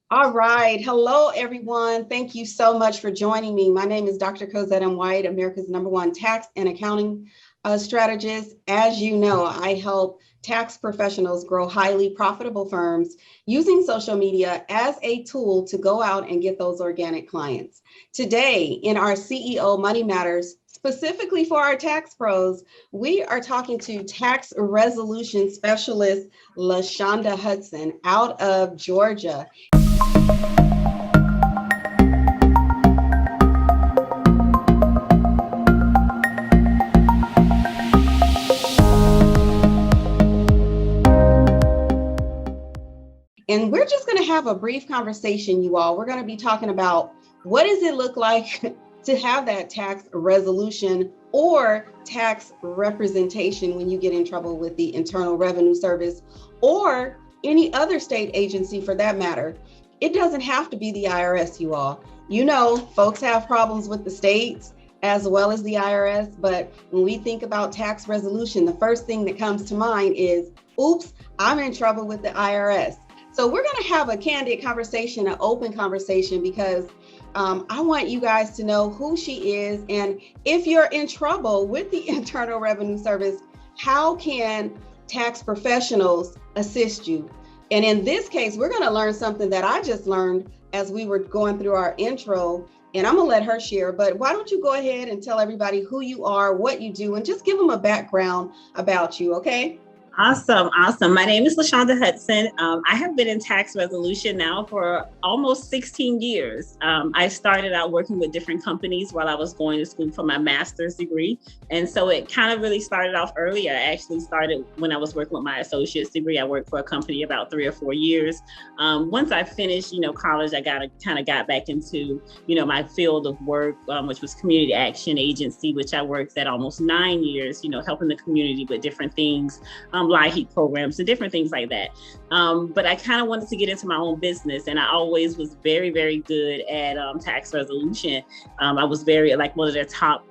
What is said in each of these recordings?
All right. Hello, everyone. Thank you so much for joining me. My name is Dr. Cozette M, America's #1 tax and accounting strategist. As you know, I help tax professionals grow highly profitable firms using social media as a tool to go out and get those organic clients. Today, in our CEO Money Matters, specifically for our tax pros, we are talking to tax resolution specialist LaShonda Hudson out of Georgia. And we're just going to have a brief conversation, you all. We're going to be talking about what does it look like to have that tax resolution or tax representation when you get in trouble with the Internal Revenue Service or any other state agency for that matter. It doesn't have to be the IRS, you all. You know, folks have problems with the states as well as the IRS, but when we think about tax resolution, the first thing that comes to mind is, oops, I'm in trouble with the IRS. So we're going to have a candid conversation, an open conversation, because I want you guys to know who she is. And if you're in trouble with the Internal Revenue Service, how can tax professionals assist you? And in this case, we're going to learn something that I just learned as we were going through our intro. And I'm going to let her share. But why don't you go ahead and tell everybody who you are, what you do, and just give them a background about you, okay? Awesome. My name is LaShonda Hudson. I have been in tax resolution now for almost 16 years. I started out working with different companies while I was going to school for my master's degree. And so it kind of really started off early. I actually started when I was working with my associate's degree. I worked for a company about 3 or 4 years. Once I finished, college, I got back into, my field of work, which was community action agency, which I worked at almost 9 years, helping the community with different things. LIHEAP programs and different things like that. But I kind of wanted to get into my own business, and I always was very, very good at tax resolution. I was very one of their top,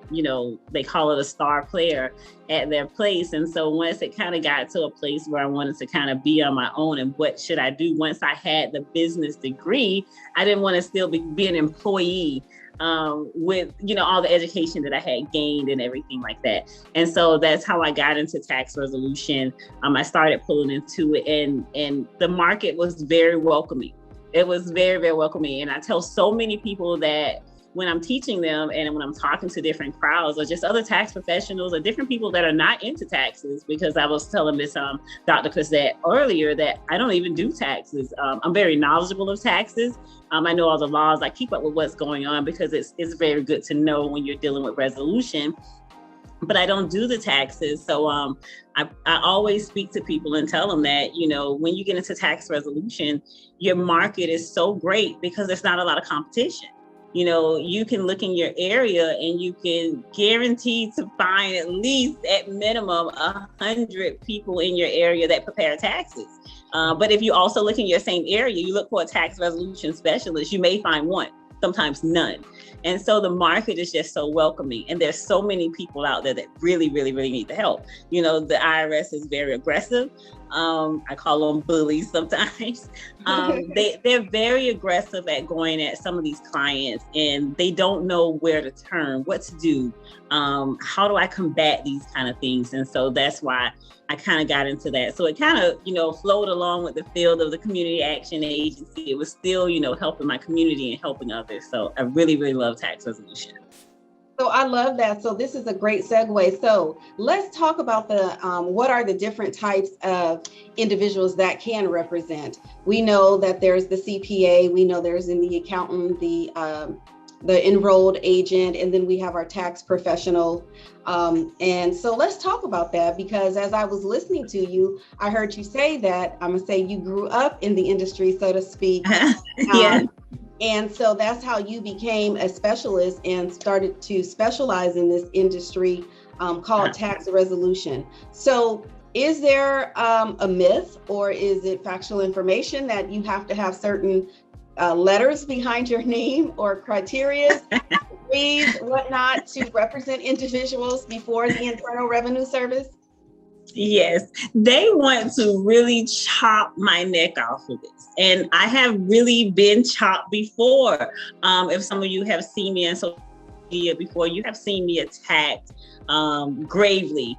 they call it a star player at their place. And so once it kind of got to a place where I wanted to kind of be on my own and what should I do once I had the business degree, I didn't want to still be an employee with, all the education that I had gained and everything like that. And so that's how I got into tax resolution. I started pulling into it, and the market was very welcoming. It was very, very welcoming. And I tell so many people that when I'm teaching them and when I'm talking to different crowds or just other tax professionals or different people that are not into taxes, because I was telling Miss Dr. Cozette earlier that I don't even do taxes. I'm very knowledgeable of taxes. I know all the laws. I keep up with what's going on because it's very good to know when you're dealing with resolution. But I don't do the taxes. So I always speak to people and tell them that, when you get into tax resolution, your market is so great because there's not a lot of competition. You can look in your area and you can guarantee to find at least at minimum 100 people in your area that prepare taxes. But if you also look in your same area, you look for a tax resolution specialist, you may find one, sometimes none. And so the market is just so welcoming. And there's so many people out there that really, really, really need the help. The IRS is very aggressive. I call them bullies sometimes. They're very aggressive at going at some of these clients, and they don't know where to turn, what to do. How do I combat these kind of things? And so that's why I kind of got into that. So it kind of, flowed along with the field of the community action agency. It was still, helping my community and helping others. So I really, really love tax resolution. So I love that. So this is a great segue. So let's talk about what are the different types of individuals that can represent. We know that there's the CPA, we know there's in the accountant, the enrolled agent, and then we have our tax professional. And so let's talk about that, because as I was listening to you, I heard you say that, I'm gonna say you grew up in the industry, so to speak. Yeah. And so that's how you became a specialist and started to specialize in this industry called tax resolution. So is there a myth, or is it factual information that you have to have certain letters behind your name or criteria, degrees, whatnot, to represent individuals before the Internal Revenue Service? Yes, they want to really chop my neck off of this. And I have really been chopped before. If some of you have seen me on social media before, you have seen me attacked gravely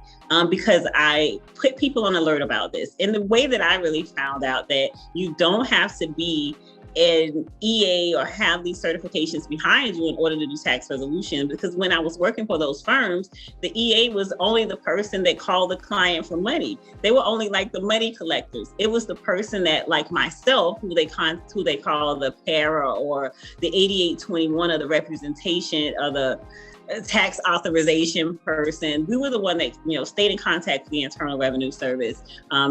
because I put people on alert about this. And the way that I really found out that you don't have to be an EA or have these certifications behind you in order to do tax resolution, because when I was working for those firms, the EA was only the person that called the client for money. They were only like the money collectors. It was the person that, like myself, who they call the para or the 8821 or the representation of the tax authorization person. We were the one that, stayed in contact with the Internal Revenue Service,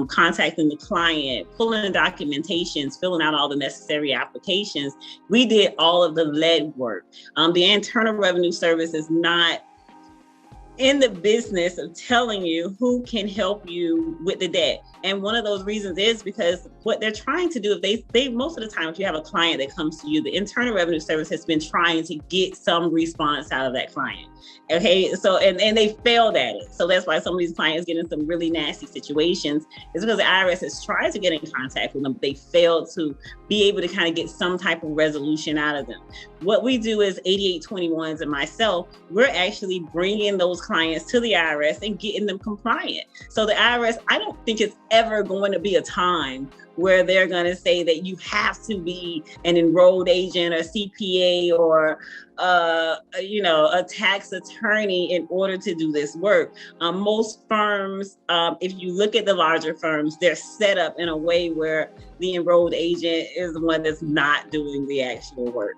contacting the client, pulling documentations, filling out all the necessary applications. We did all of the lead work. The Internal Revenue Service is not in the business of telling you who can help you with the debt. And one of those reasons is because what they're trying to do, if they most of the time, if you have a client that comes to you, the Internal Revenue Service has been trying to get some response out of that client. Okay, so and they failed at it. So that's why some of these clients get in some really nasty situations. It's because the IRS has tried to get in contact with them, but they failed to be able to kind of get some type of resolution out of them. What we do is 8821s and myself, we're actually bringing those clients to the IRS and getting them compliant. So the IRS, I don't think it's ever going to be a time where they're going to say that you have to be an enrolled agent or CPA or a tax attorney in order to do this work. Most firms, if you look at the larger firms, they're set up in a way where the enrolled agent is the one that's not doing the actual work.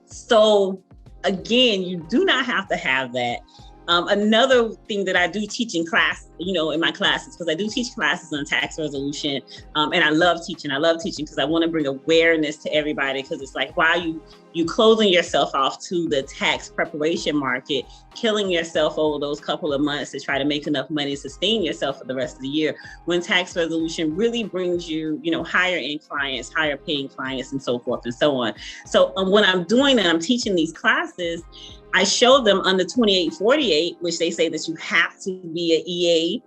So again, you do not have to have that. Another thing that I do teach in class, in my classes, because I do teach classes on tax resolution, and I love teaching. I love teaching because I want to bring awareness to everybody, because it's like, why you closing yourself off to the tax preparation market, killing yourself over those couple of months to try to make enough money to sustain yourself for the rest of the year, when tax resolution really brings you, higher end clients, higher paying clients, and so forth and so on. So when I'm doing that, I'm teaching these classes, I show them under 2848, which they say that you have to be an EA,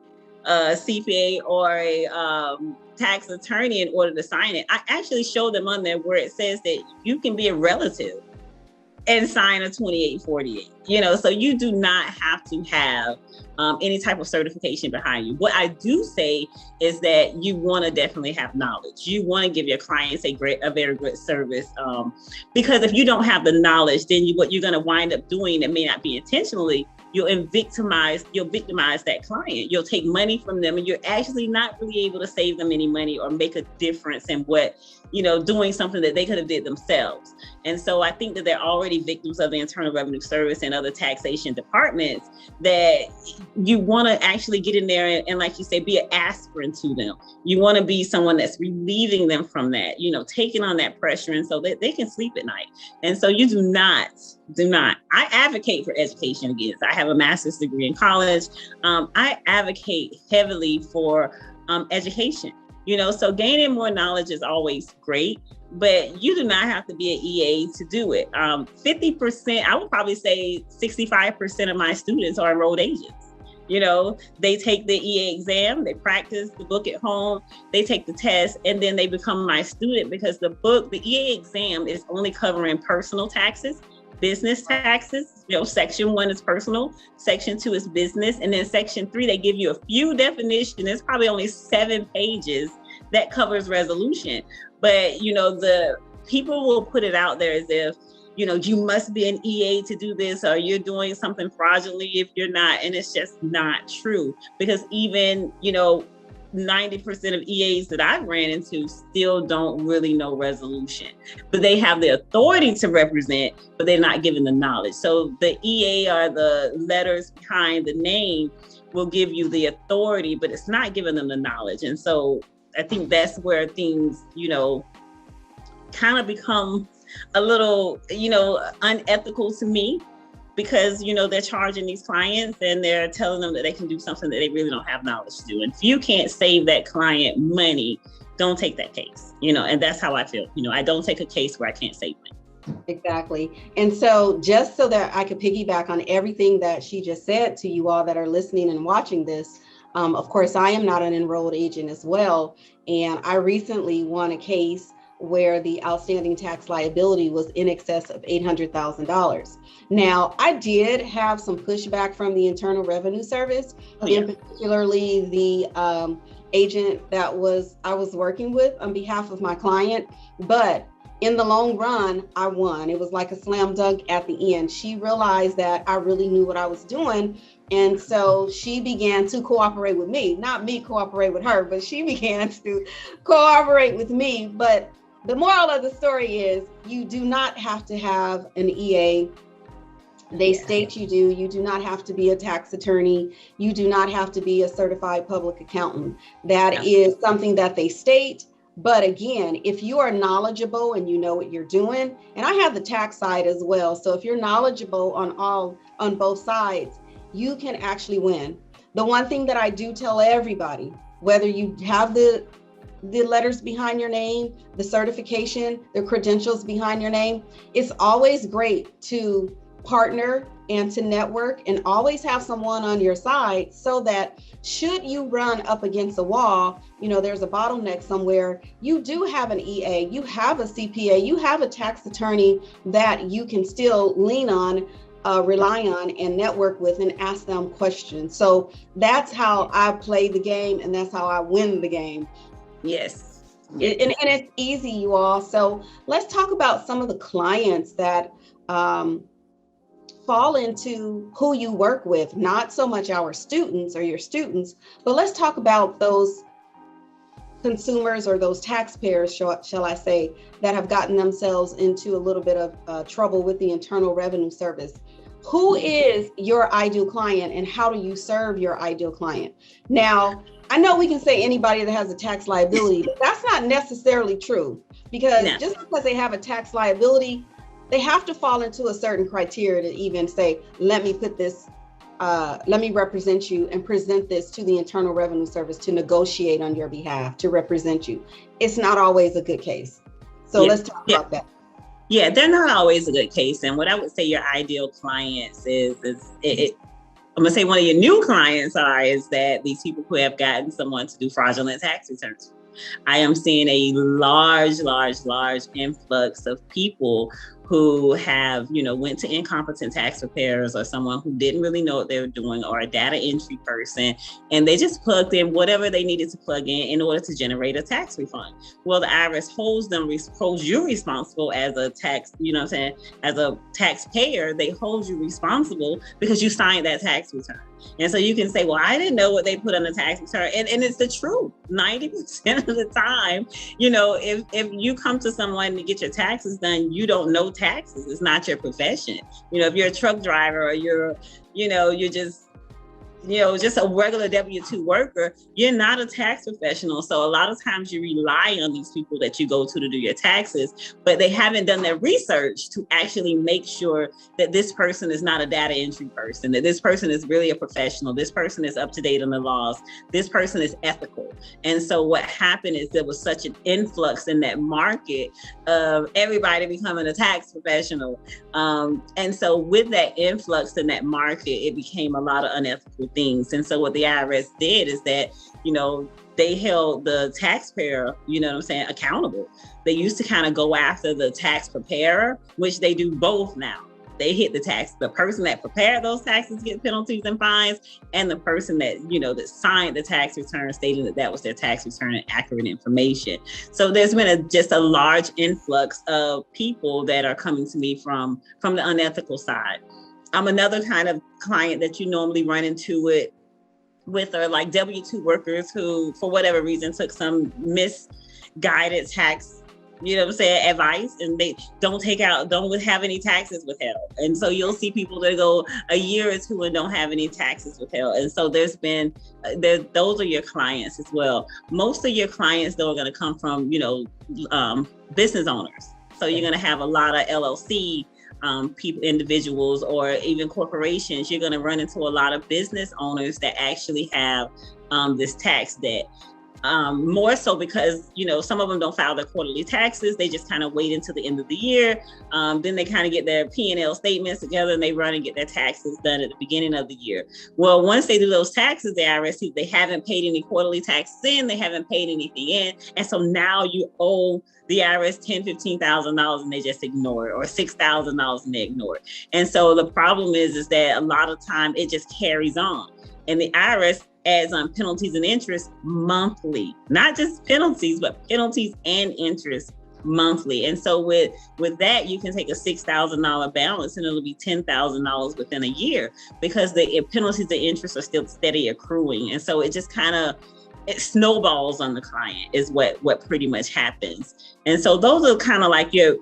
CPA, or a tax attorney in order to sign it. I actually show them on there where it says that you can be a relative and sign a 2848, so you do not have to have any type of certification behind you. What I do say is that you want to definitely have knowledge. You want to give your clients a very good service, because if you don't have the knowledge, then what you're going to wind up doing, it may not be intentionally, you'll victimize that client. You'll take money from them, and you're actually not really able to save them any money or make a difference in what, doing something that they could have did themselves. And so I think that they're already victims of the Internal Revenue Service and other taxation departments, that you want to actually get in there and, like you say, be an aspirin to them. You want to be someone that's relieving them from that, taking on that pressure, and so that they can sleep at night. And so you do not. I advocate for education again. I have a master's degree in college. I advocate heavily for education. So gaining more knowledge is always great, but you do not have to be an EA to do it. 50%, I would probably say 65% of my students are enrolled agents. They take the EA exam, they practice the book at home, they take the test, and then they become my student, because the EA exam is only covering personal taxes, business taxes. Section 1 is personal, section 2 is business, and then section 3, they give you a few definitions. It's probably only 7 pages that covers resolution. But, the people will put it out there as if, you must be an EA to do this, or you're doing something fraudulently if you're not. And it's just not true, because even, 90% of EAs that I've ran into still don't really know resolution, but they have the authority to represent, but they're not given the knowledge. So the EA, or the letters behind the name, will give you the authority, but it's not giving them the knowledge. And so I think that's where things, kind of become a little, unethical to me, because, they're charging these clients and they're telling them that they can do something that they really don't have knowledge to do. And if you can't save that client money, don't take that case, and that's how I feel. I don't take a case where I can't save money. Exactly. And so just so that I could piggyback on everything that she just said to you all that are listening and watching this, of course, I am not an enrolled agent as well. And I recently won a case where the outstanding tax liability was in excess of $800,000. Now, I did have some pushback from the Internal Revenue Service, in particularly the agent that I was working with on behalf of my client, but in the long run, I won. It was like a slam dunk at the end. She realized that I really knew what I was doing. And so she began to cooperate with me, not me cooperate with her, but she began to cooperate with me. But the moral of the story is you do not have to have an EA. They state you do. You do not have to be a tax attorney. You do not have to be a certified public accountant. That is something that they state. But again, if you are knowledgeable and you know what you're doing, and I have the tax side as well. So if you're knowledgeable on both sides, you can actually win. The one thing that I do tell everybody, whether you have the letters behind your name, the certification, the credentials behind your name, it's always great to partner and to network and always have someone on your side so that should you run up against a wall, there's a bottleneck somewhere, you do have an EA, you have a CPA, you have a tax attorney that you can still lean on, rely on and network with and ask them questions. So that's how I play the game and that's how I win the game. Yes. And it's easy, you all. So let's talk about some of the clients that fall into who you work with, not so much our students or your students, but let's talk about those consumers or those taxpayers, shall I say, that have gotten themselves into a little bit of trouble with the Internal Revenue Service. Who is your ideal client and how do you serve your ideal client? Now, I know we can say anybody that has a tax liability, but that's not necessarily true because just because they have a tax liability, they have to fall into a certain criteria to even say, let me represent you and present this to the Internal Revenue Service to negotiate on your behalf, to represent you. It's not always a good case. So let's talk about that. Yeah, they're not always a good case. And what I would say your ideal clients is I'm gonna say one of your new clients is that these people who have gotten someone to do fraudulent tax returns. I am seeing a large influx of people who have, went to incompetent tax preparers or someone who didn't really know what they were doing or a data entry person, and they just plugged in whatever they needed to plug in order to generate a tax refund. Well, the IRS holds you responsible as a tax, as a taxpayer, they hold you responsible because you signed that tax return. And so you can say, well, I didn't know what they put on the tax return. And it's the truth. 90% of the time, if you come to someone to get your taxes done, you don't know taxes. It's not your profession. If you're a truck driver or you're just a regular W-2 worker, you're not a tax professional. So a lot of times you rely on these people that you go to do your taxes, but they haven't done their research to actually make sure that this person is not a data entry person, that this person is really a professional, this person is up to date on the laws, this person is ethical. And so what happened is there was such an influx in that market of everybody becoming a tax professional. And so with that influx in that market, it became a lot of unethical things. And so what the IRS did is that, they held the taxpayer, accountable. They used to kind of go after the tax preparer, which they do both now. They hit the person that prepared those taxes get penalties and fines, and the person that, that signed the tax return stating that was their tax return and accurate information. So there's been just a large influx of people that are coming to me from the unethical side. Another kind of client that you normally run into it with are like W-2 workers who, for whatever reason, took some misguided tax, advice, and they don't have any taxes withheld. And so you'll see people that go a year or two and don't have any taxes withheld. And so those are your clients as well. Most of your clients, though, are going to come from, business owners. So you're going to have a lot of LLC people, individuals, or even corporations. You're going to run into a lot of business owners that actually have this tax debt. More so because, some of them don't file their quarterly taxes. They just kind of wait until the end of the year. Then they kind of get their P&L statements together and they run and get their taxes done at the beginning of the year. Well, once they do those taxes, the IRS sees they haven't paid any quarterly taxes in, they haven't paid anything in. And so now you owe the IRS $10,000, $15,000 and they just ignore it, or $6,000 and they ignore it. And so the problem is that a lot of time it just carries on. And the IRS adds on penalties and interest monthly, not just penalties, but penalties and interest monthly. And so with that, you can take a $6,000 balance and it'll be $10,000 within a year, because the penalties and interest are still steady accruing. And so it just kind of, it snowballs on the client is what pretty much happens. And so those are kind of like your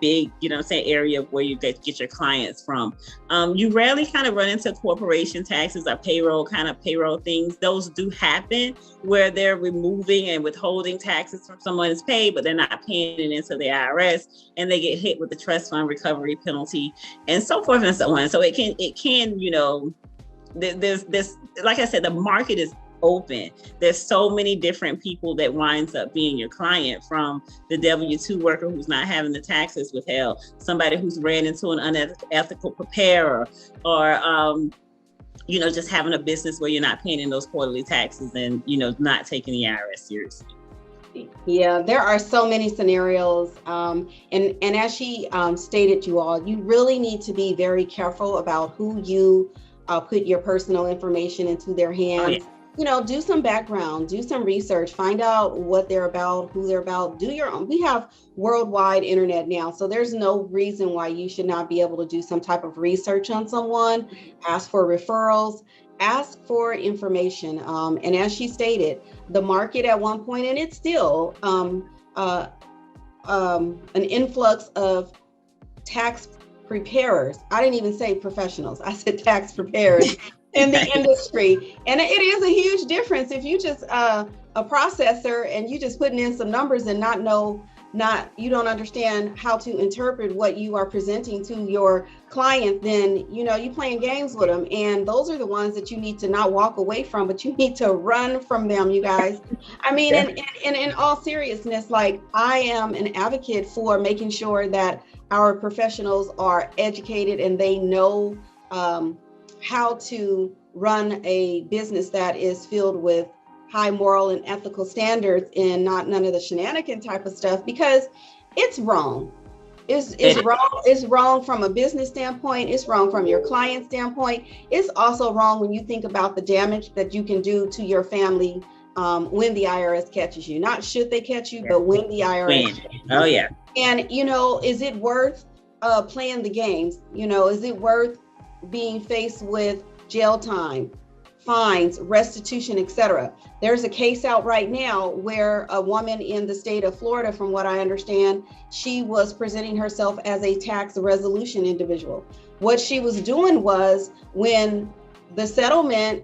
big, area of where you get your clients from. You rarely kind of run into corporation taxes or payroll things. Those do happen where they're removing and withholding taxes from someone's pay, but they're not paying it into the IRS, and they get hit with the trust fund recovery penalty and so forth and so on. So it can, there's this, like I said, the market is open. There's so many different people that winds up being your client, from the W-2 worker who's not having the taxes withheld, somebody who's ran into an unethical preparer, or just having a business where you're not paying in those quarterly taxes and not taking the IRS seriously. Yeah, there are so many scenarios. And as she stated, you all, you really need to be very careful about who you put your personal information into their hands. Oh, yeah. Do some background, do some research, find out what they're about, who they're about, do your own. We have worldwide internet now, so there's no reason why you should not be able to do some type of research on someone, ask for referrals, ask for information. And as she stated, the market at one point, and it's still an influx of tax preparers. I didn't even say professionals, I said tax preparers. In the industry. And it is a huge difference if you just a processor and you just putting in some numbers and you don't understand how to interpret what you are presenting to your client, then you playing games with them. And those are the ones that you need to not walk away from, but you need to run from them, you guys. I mean, and in all seriousness, like, I am an advocate for making sure that our professionals are educated and they know how to run a business that is filled with high moral and ethical standards, and none of the shenanigan type of stuff, because it's wrong. It's wrong. It's wrong from a business standpoint. It's wrong from your client standpoint. It's also wrong when you think about the damage that you can do to your family when the IRS catches you. Not should they catch you, but when the IRS catches you. Oh yeah. And is it worth playing the games? Is it worth being faced with jail time, fines, restitution, etc.? There's a case out right now where a woman in the state of Florida, from what I understand, she was presenting herself as a tax resolution individual. What she was doing was, when the settlement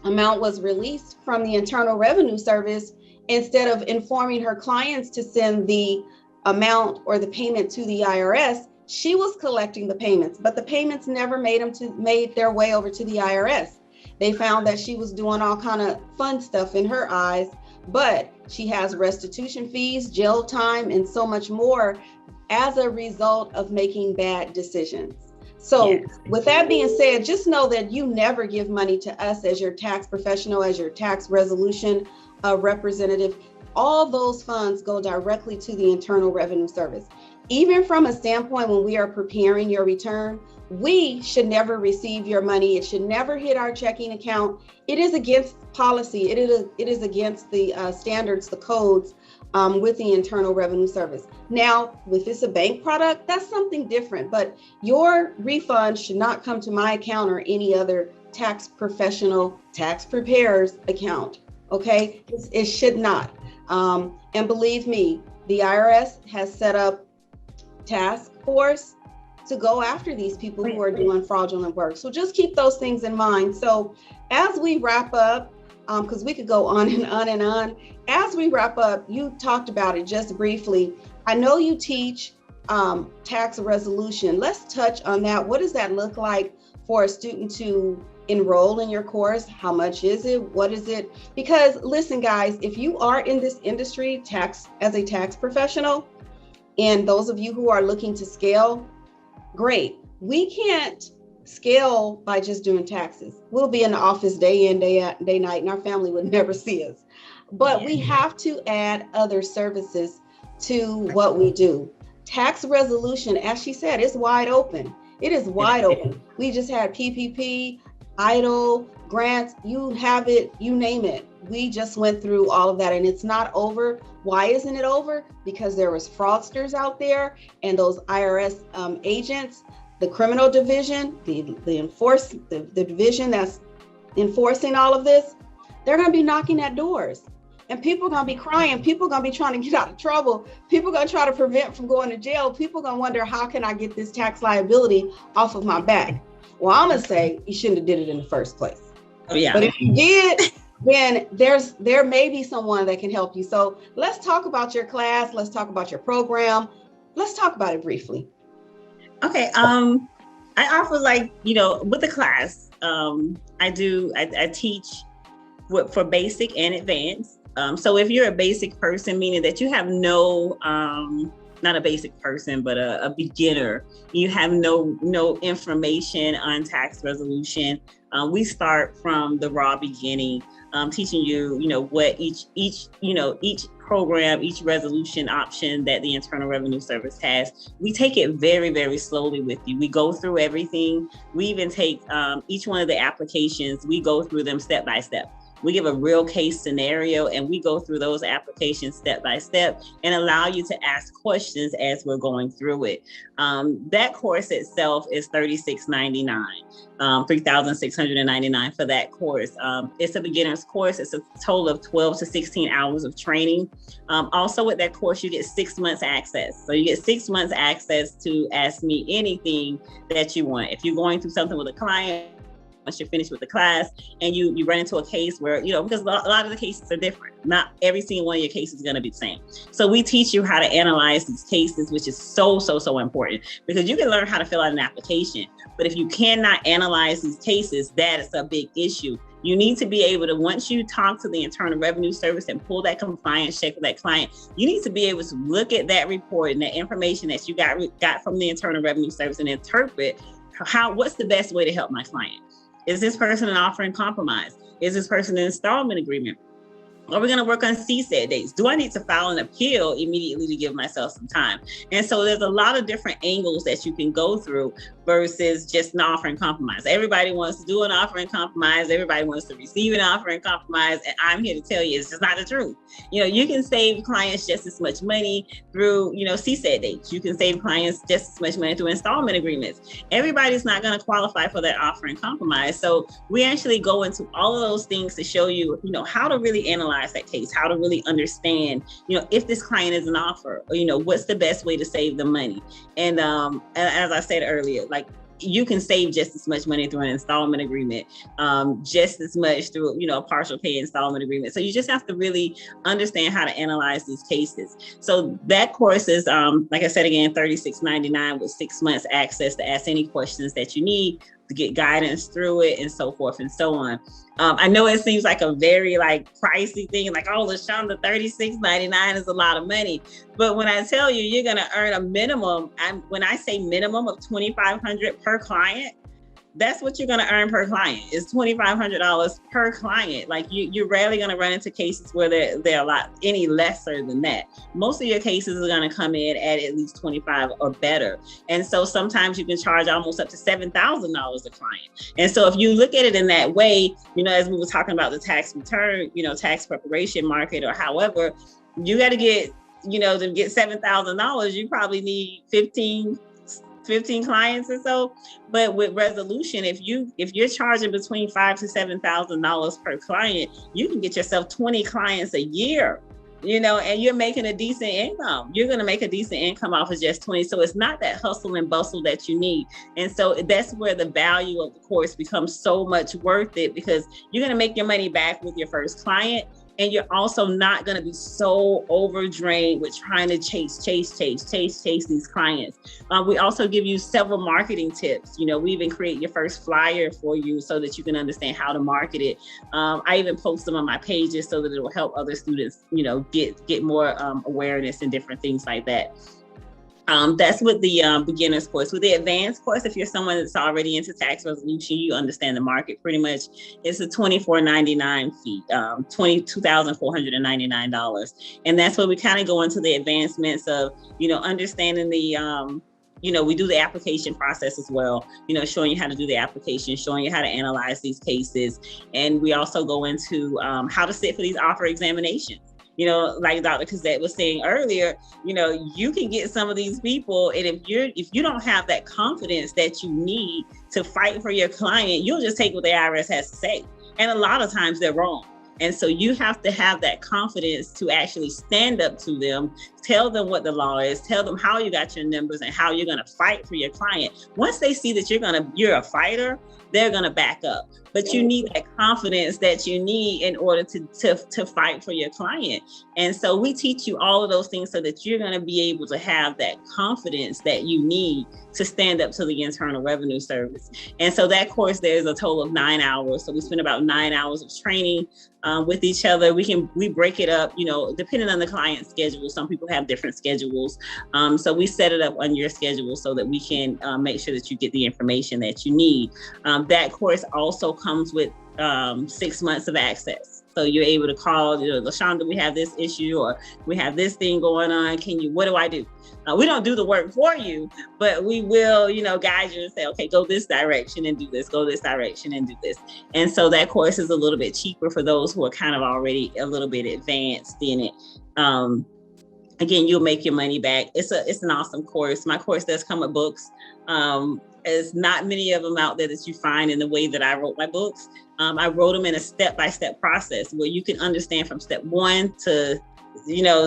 amount was released from the Internal Revenue Service, instead of informing her clients to send the amount or the payment to the IRS, she was collecting the payments, but the payments never made their way over to the IRS. They found that she was doing all kind of fun stuff in her eyes, but she has restitution fees, jail time, and so much more as a result of making bad decisions. So with that being said, just know that you never give money to us as your tax professional, as your tax resolution representative. All those funds go directly to the Internal Revenue Service. Even from a standpoint, when we are preparing your return, we should never receive your money. It should never hit our checking account. It is against policy. It is against the standards, the codes with the Internal Revenue Service. Now, if it's a bank product, that's something different, but your refund should not come to my account or any other tax professional, tax preparer's account, okay? It should not. And believe me, the IRS has set up task force to go after these people who are doing fraudulent work. So just keep those things in mind. So as we wrap up, because we could go on and on and on, as we wrap up, you talked about it just briefly. I know you teach tax resolution. Let's touch on that. What does that look like for a student to enroll in your course? How much is it? What is it? Because listen, guys, if you are in this industry, as a tax professional, and those of you who are looking to scale, great. We can't scale by just doing taxes. We'll be in the office day in, day out, day night, and our family would never see us. But we have to add other services to what we do. Tax resolution, as she said, is wide open. It is wide open. We just had PPP, EIDL, grants, you have it, you name it. We just went through all of that, and it's not over. Why isn't it over? Because there was fraudsters out there, and those IRS agents, the criminal division, the division that's enforcing all of this, they're going to be knocking at doors. And people are going to be crying. People are going to be trying to get out of trouble. People are going to try to prevent from going to jail. People are going to wonder, how can I get this tax liability off of my back? Well, I'm going to say you shouldn't have did it in the first place. Oh, yeah. But if you did, then there may be someone that can help you. So let's talk about your class. Let's talk about your program. Let's talk about it briefly. Okay. I offer, with the class, I teach for basic and advanced. So if you're a basic person, meaning that you have no, not a basic person, but a beginner, you have no information on tax resolution. We start from the raw beginning, teaching you, what each program, each resolution option that the Internal Revenue Service has. We take it very, very slowly with you. We go through everything. We even take each one of the applications, we go through them step by step. We give a real case scenario, and we go through those applications step by step and allow you to ask questions as we're going through it. That course itself is $36.99, $3,699 for that course. It's a beginner's course. It's a total of 12 to 16 hours of training. Also with that course, you get 6 months access. So you get 6 months access to ask me anything that you want. If you're going through something with a client, once you're finished with the class and you run into a case where, because a lot of the cases are different. Not every single one of your cases is going to be the same. So we teach you how to analyze these cases, which is so important, because you can learn how to fill out an application. But if you cannot analyze these cases, that is a big issue. You need to be able to, once you talk to the Internal Revenue Service and pull that compliance check for that client, you need to be able to look at that report and the information that you got from the Internal Revenue Service and interpret what's the best way to help my client. Is this person an offer in compromise? Is this person an installment agreement? Are we going to work on CSED dates? Do I need to file an appeal immediately to give myself some time? And so there's a lot of different angles that you can go through versus just an offer in compromise. Everybody wants to do an offer in compromise. Everybody wants to receive an offer in compromise. And I'm here to tell you, it's just not the truth. You can save clients just as much money through, CSED dates. You can save clients just as much money through installment agreements. Everybody's not going to qualify for that offer in compromise. So we actually go into all of those things to show you, how to really analyze that case, how to really understand, if this client is an offer, or, what's the best way to save the money. And as I said earlier, you can save just as much money through an installment agreement, just as much through, a partial pay installment agreement. So you just have to really understand how to analyze these cases. So that course is, like I said, again, $36.99 with 6 months access to ask any questions that you need, to get guidance through it, and so forth and so on. I know it seems like a very pricey thing, oh, LaShonda, $36.99 is a lot of money. But when I tell you, you're going to earn a minimum, when I say minimum of $2,500 per client, that's what you're going to earn per client, is $2,500 per client. You're rarely going to run into cases where they're a lot any lesser than that. Most of your cases are going to come in at least 25 or better. And so sometimes you can charge almost up to $7,000 a client. And so if you look at it in that way, as we were talking about the tax return, tax preparation market, or however, you got to get, to get $7,000, you probably need 15 clients or so. But with resolution, if you're charging between $5,000 to $7,000 per client, you can get yourself 20 clients a year, and you're making a decent income. You're going to make a decent income off of just 20. So it's not that hustle and bustle that you need. And so that's where the value of the course becomes so much worth it, because you're going to make your money back with your first client. And you're also not going to be so overdrained with trying to chase these clients. We also give you several marketing tips. You know, we even create your first flyer for you so that you can understand how to market it. I even post them on my pages so that it will help other students, you know, get more awareness and different things like that. That's with the beginner's course. With the advanced course, if you're someone that's already into tax resolution, you understand the market pretty much. It's a $24.99 fee, $22,499. And that's where we kind of go into the advancements of, you know, understanding the, you know, we do the application process as well, you know, showing you how to do the application, showing you how to analyze these cases. And we also go into how to sit for these offer examinations. You know, like Dr. Cozette was saying earlier, you know, you can get some of these people, and if you don't have that confidence that you need to fight for your client, you'll just take what the IRS has to say. And a lot of times they're wrong. And so you have to have that confidence to actually stand up to them, tell them what the law is, tell them how you got your numbers and how you're going to fight for your client. Once they see that you're a fighter, they're going to back up. But you need that confidence that you need in order to fight for your client. And so we teach you all of those things so that you're going to be able to have that confidence that you need to stand up to the Internal Revenue Service. And so that course, there's a total of 9 hours. So we spend about 9 hours of training with each other. We break it up, you know, depending on the client's schedule. Some people have different schedules. So we set it up on your schedule so that we can make sure that you get the information that you need. That course also comes with 6 months of access. So you're able to call, you know, LaShonda, we have this issue, or we have this thing going on. What do I do? We don't do the work for you, but we will, you know, guide you and say, okay, go this direction and do this, go this direction and do this. And so that course is a little bit cheaper for those who are kind of already a little bit advanced in it. Again, you'll make your money back. It's an awesome course. My course does come with books. There's not many of them out there that you find in the way that I wrote my books. I wrote them in a step-by-step process where you can understand from step 1 to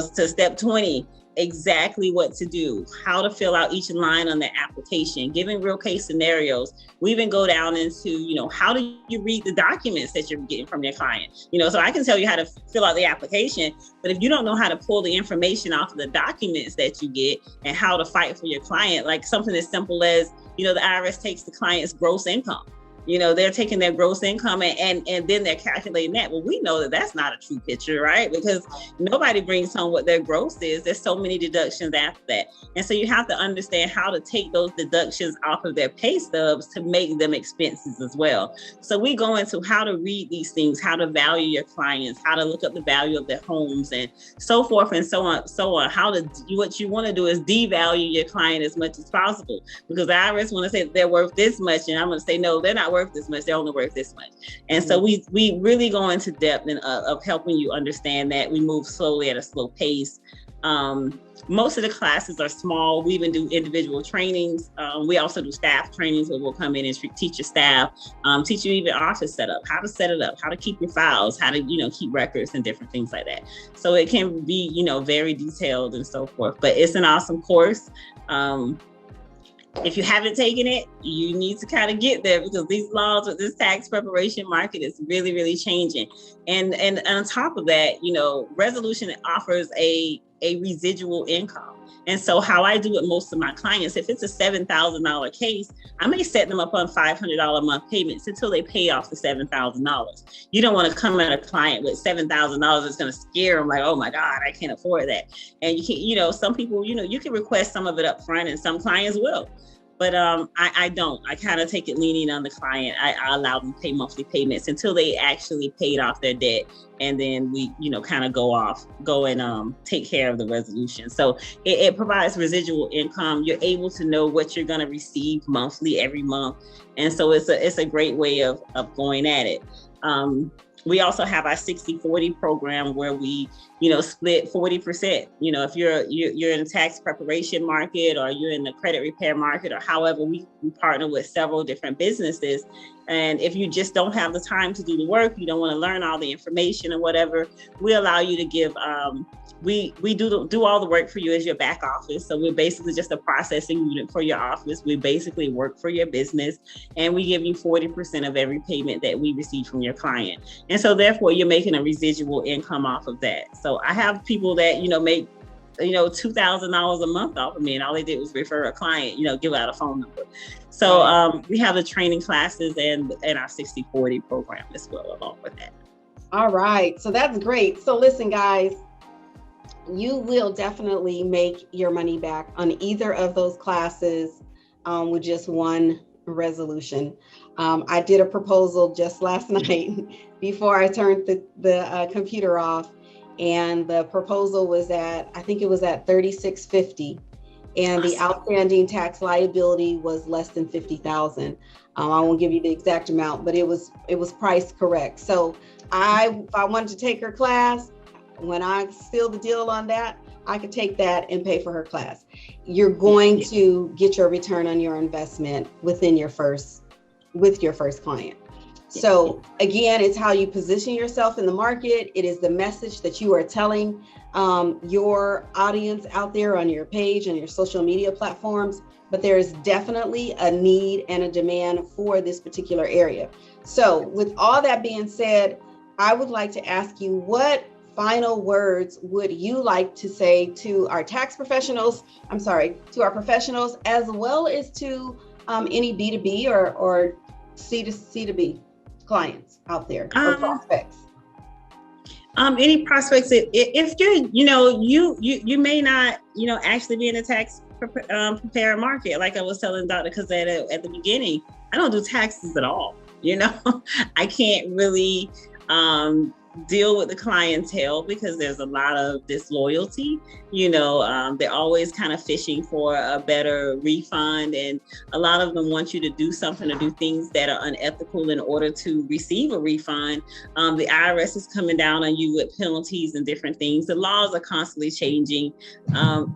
step 20, exactly what to do, how to fill out each line on the application, giving real case scenarios. We even go down into, you know, how do you read the documents that you're getting from your client? You know, so I can tell you how to fill out the application, but if you don't know how to pull the information off of the documents that you get and how to fight for your client, like something as simple as, you know, the IRS takes the client's gross income. You know, they're taking their gross income and then they're calculating that. Well, we know that that's not a true picture, right? Because nobody brings home what their gross is. There's so many deductions after that. And so you have to understand how to take those deductions off of their pay stubs to make them expenses as well. So we go into how to read these things, how to value your clients, how to look up the value of their homes and so forth and so on. What you want to do is devalue your client as much as possible, because the IRS want to say they're worth this much. And I'm going to say, no, they're not worth this much, they're only worth this much. And so we really go into depth of helping you understand that. We move slowly at a slow pace. Most of the classes are small. We even do individual trainings. We also do staff trainings where we'll come in and teach your staff, teach you even office setup, how to set it up, how to keep your files, how to, you know, keep records and different things like that. So it can be, you know, very detailed and so forth, but it's an awesome course. If you haven't taken it, you need to kind of get there, because these laws with this tax preparation market is really, really changing. And on top of that, you know, resolution offers a residual income. And so how I do it most of my clients, if it's a $7,000 case, I may set them up on $500 a month payments until they pay off the $7,000. You don't want to come at a client with $7,000 that's going to scare them like, oh my God, I can't afford that. And you can, you know, some people, you know, you can request some of it up front and some clients will. But I don't. I kind of take it leaning on the client. I allow them to pay monthly payments until they actually paid off their debt. And then we, you know, kind of go and take care of the resolution. So it provides residual income. You're able to know what you're going to receive monthly every month. And so it's a great way of going at it. We also have our 60-40 program where we, you know, split 40%. You know, if you're in the tax preparation market or you're in the credit repair market or however, we partner with several different businesses. And if you just don't have the time to do the work, you don't want to learn all the information or whatever, we allow you to give, we do all the work for you as your back office. So we're basically just a processing unit for your office. We basically work for your business, and we give you 40% of every payment that we receive from your client. And so therefore you're making a residual income off of that. So I have people that, make $2,000 a month off of me, and all they did was refer a client, give out a phone number. So we have the training classes and our 60/40 program as well along with that. All right, so that's great. So listen, guys, you will definitely make your money back on either of those classes with just one resolution. I did a proposal just last night before I turned the computer off, and the proposal was I think it was at $3,650, and the outstanding tax liability was less than $50,000. I won't give you the exact amount, but it was priced correct. So if I wanted to take her class, when I seal the deal on that, I could take that and pay for her class. You're going to get your return on your investment with your first client. So again, it's how you position yourself in the market. It is the message that you are telling your audience out there on your page and your social media platforms. But there is definitely a need and a demand for this particular area. So with all that being said, I would like to ask you, what final words would you like to say to our to our professionals, as well as to any B2B or C2B clients out there, or prospects? Any prospects, if you're, you may not, actually be in the tax prepared market. Like I was telling Dr. Cozette at the beginning, I don't do taxes at all. I can't really deal with the clientele because there's a lot of disloyalty. They're always kind of fishing for a better refund, and a lot of them want you to do something or do things that are unethical in order to receive a refund. The IRS is coming down on you with penalties and different things. The laws are constantly changing.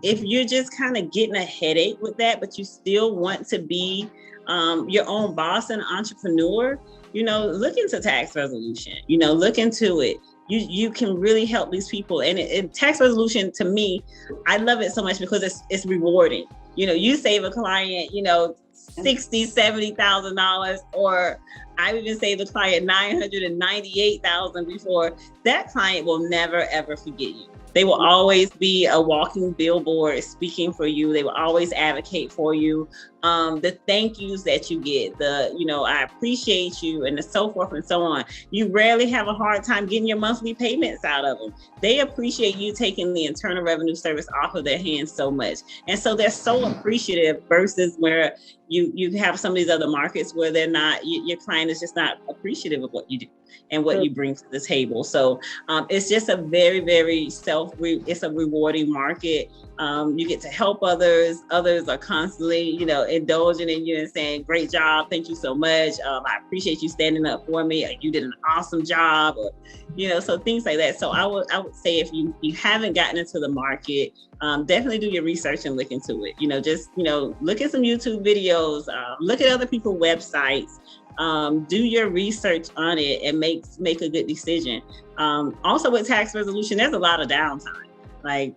If you're just kind of getting a headache with that, but you still want to be your own boss and entrepreneur, look into tax resolution, look into it. You can really help these people. And tax resolution, to me, I love it so much because it's rewarding. You save a client, $60,000, $70,000, or I even saved a client $998,000 before. That client will never, ever forget you. They will always be a walking billboard speaking for you. They will always advocate for you. The thank yous that you get, I appreciate you, and so forth and so on. You rarely have a hard time getting your monthly payments out of them. They appreciate you taking the Internal Revenue Service off of their hands so much. And so they're so appreciative, versus where you have some of these other markets where they're not, your client is just not appreciative of what you do and what you bring to the table. So it's just a very, very it's a rewarding market. You get to help others. Others are constantly, indulging in you and saying, great job, thank you so much. I appreciate you standing up for me. Or, you did an awesome job, or, so things like that. So I would say, if you haven't gotten into the market, definitely do your research and look into it. Look at some YouTube videos, look at other people's websites. Do your research on it and make a good decision. Also with tax resolution, there's a lot of downtime. Like,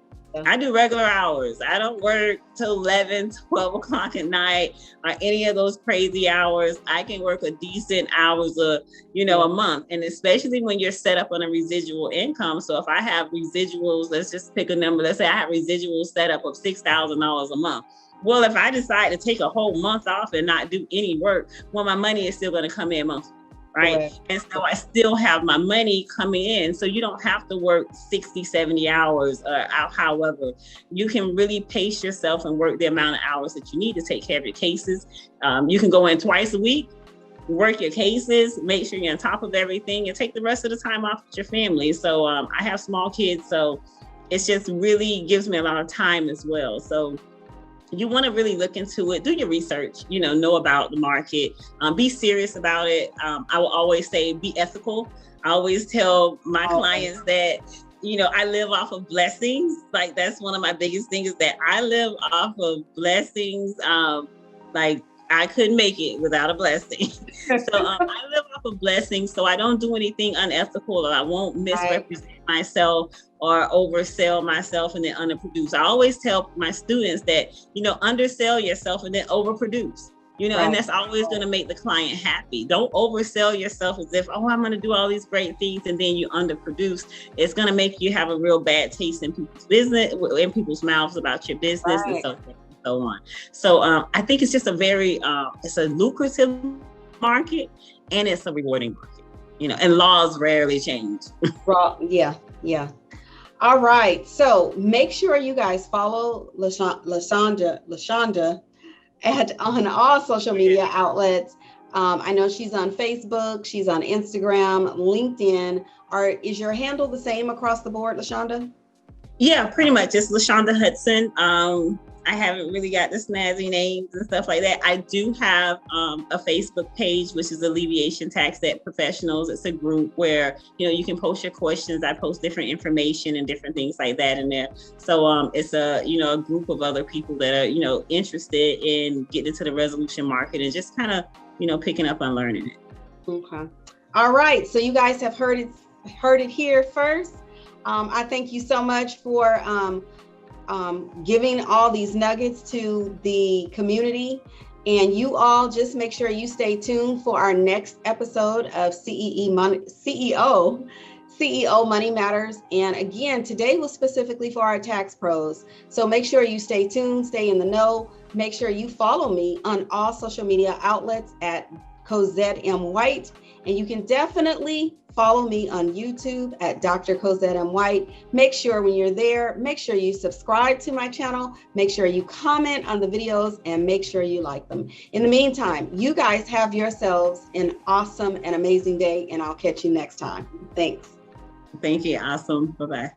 I do regular hours. I don't work till 11, 12 o'clock at night or any of those crazy hours. I can work a decent hours a month. And especially when you're set up on a residual income. So if I have residuals, let's just pick a number. Let's say I have residuals set up of $6,000 a month. Well, if I decide to take a whole month off and not do any work, well, my money is still going to come in monthly. Right. Correct. And so I still have my money coming in. So you don't have to work 60, 70 hours however. You can really pace yourself and work the amount of hours that you need to take care of your cases. You can go in twice a week, work your cases, make sure you're on top of everything, and take the rest of the time off with your family. So I have small kids, so it's just really gives me a lot of time as well. So you want to really look into it, do your research, know about the market, be serious about it. I will always say, be ethical. I always tell my clients that, I live off of blessings. Like, that's one of my biggest things, is that I live off of blessings. Like, I couldn't make it without a blessing. So I live off of blessings. So I don't do anything unethical, or I won't misrepresent myself or oversell myself and then underproduce. I always tell my students that, undersell yourself and then overproduce. And that's always going to make the client happy. Don't oversell yourself as if, I'm going to do all these great things, and then you underproduce. It's going to make you have a real bad taste in people's business, in people's mouths about your business and so forth and so on. So I think it's just it's a lucrative market, and it's a rewarding market, and laws rarely change. Yeah. All right. So make sure you guys follow LaShonda on all social media outlets. I know she's on Facebook, she's on Instagram, LinkedIn. Is your handle the same across the board, LaShonda? Yeah, pretty much. It's LaShonda Hudson. I haven't really got the snazzy names and stuff like that. I do have a Facebook page, which is Alleviation Tax Debt Professionals. It's a group where, you can post your questions. I post different information and different things like that in there. So it's a group of other people that are, interested in getting into the resolution market and just kind of, picking up on learning it. Okay. All right. So you guys have heard it here first. I thank you so much for giving all these nuggets to the community, and you all just make sure you stay tuned for our next episode of CEO Money Matters. And again, today was specifically for our tax pros. So make sure you stay tuned, stay in the know. Make sure you follow me on all social media outlets at Cozette M White, and you can definitely follow me on YouTube at Dr. Cozette M White. Make sure when you're there, make sure you subscribe to my channel, make sure you comment on the videos, and make sure you like them. In the meantime, you guys have yourselves an awesome and amazing day, and I'll catch you next time. Thanks. Thank you. Awesome. Bye-bye.